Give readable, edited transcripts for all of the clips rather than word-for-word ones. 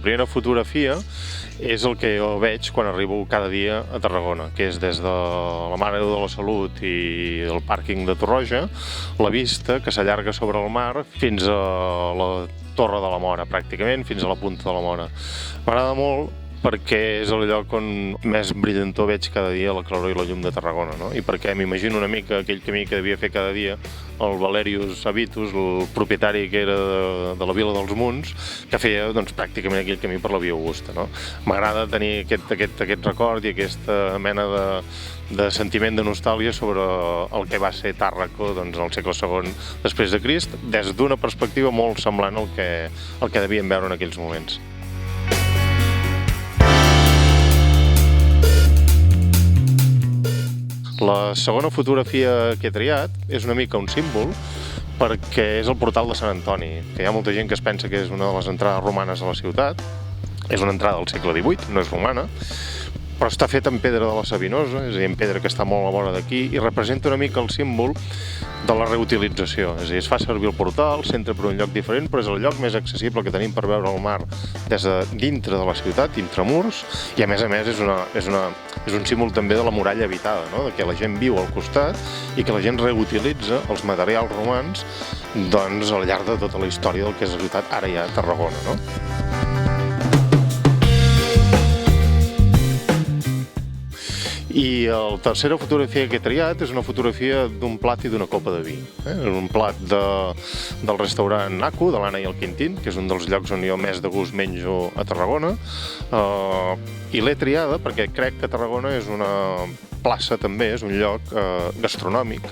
primera fotografia és el que jo veig quan arribo cada dia a Tarragona, que és des de la Mare de Déu de la Salut i el pàrquing de Torroja, la vista que s'allarga sobre el mar fins a la Torre de la Mora, pràcticament, fins a la Punta de la Mora. M'agrada molt perquè és el lloc on més brillantor veig cada dia la claror i la llum de Tarragona, no? I perquè m'imagino una mica aquell camí que devia fer cada dia el Valerius Habitus, el propietari que era de la Vila dels Munts, que feia doncs, pràcticament aquell camí per la Via Augusta, no? M'agrada tenir aquest record i aquesta mena de sentiment de nostàlgia sobre el que va ser Tàrraco doncs, al segle II després de Crist, des d'una perspectiva molt semblant al que devíem veure en aquells moments. La segona fotografia que he triat és una mica un símbol perquè és el portal de Sant Antoni, que hi ha molta gent que es pensa que és una de les entrades romanes a la ciutat. És una entrada del segle XVIII, no és romana, però està feta en pedra de la Savinosa, és a dir, en pedra que està molt a la vora d'aquí, i representa una mica el símbol de la reutilització. És a dir, es fa servir el portal, s'entra per un lloc diferent, però és el lloc més accessible que tenim per veure el mar des de dintre de la ciutat, intramurs, i a més és un símbol també de la muralla habitada, no? De que la gent viu al costat i que la gent reutilitza els materials romans doncs, al llarg de tota la història del que és la ciutat, ara ja a Tarragona, no? I la tercera fotografia que he triat és una fotografia d'un plat i d'una copa de vi. Un plat del restaurant Naco, de l'Anna i el Quintín, que és un dels llocs on jo més de gust menjo a Tarragona. I l'he triada perquè crec que Tarragona és una plaça també, és un lloc gastronòmic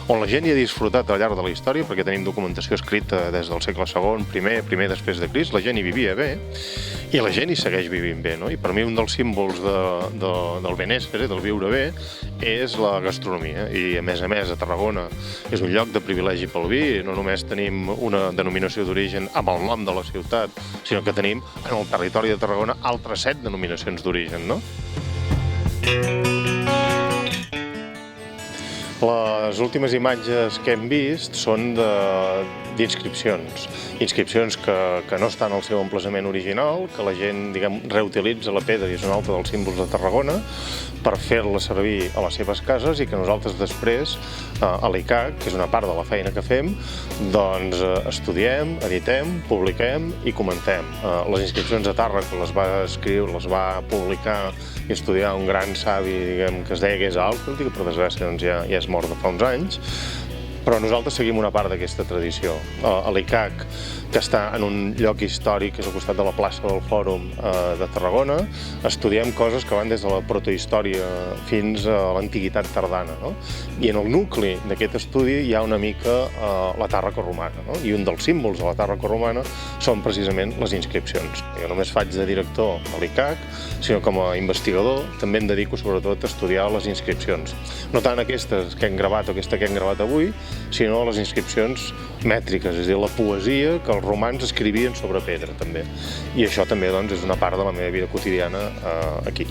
on la gent hi ha disfrutat al llarg de la història, perquè tenim documentació escrita des del segle II, primer després de Crist, la gent hi vivia bé i la gent hi segueix vivint bé, no? I per mi un dels símbols del benésser, del viure bé, és la gastronomia. I a més a Tarragona és un lloc de privilegi pel vi, no només tenim una denominació d'origen amb el nom de la ciutat, sinó que tenim en el territori de Tarragona altres 7 denominacions d'origen, no? Les últimes imatges que hem vist són d'inscripcions. Inscripcions que no estan al seu emplaçament original, que la gent, diguem, reutilitza la pedra i és un altre dels símbols de Tarragona per fer-la servir a les seves cases i que nosaltres després, a l'ICAC, que és una part de la feina que fem, doncs estudiem, editem, publiquem i comentem. Les inscripcions a Tàrraco les va escriure, les va publicar i estudiar un gran savi, diguem, que es deia Guesa Alfeld, que per desgràcia doncs, ja és mort de fa uns anys, però nosaltres seguim una part d'aquesta tradició. A l'ICAC, que està en un lloc històric, que és al costat de la plaça del Fòrum de Tarragona, estudiem coses que van des de la protohistòria fins a l'antiguitat tardana, no? I en el nucli d'aquest estudi hi ha una mica la Tàrraco romana, no? I un dels símbols de la Tàrraco romana són precisament les inscripcions. Jo només faig de director a l'ICAC, sinó com a investigador també em dedico sobretot a estudiar les inscripcions. No tant aquestes que hem gravat o aquesta que hem gravat avui, sinó les inscripcions mètriques, és a dir, la poesia que els romans escrivien sobre pedra, també. I això també doncs, és una part de la meva vida quotidiana aquí.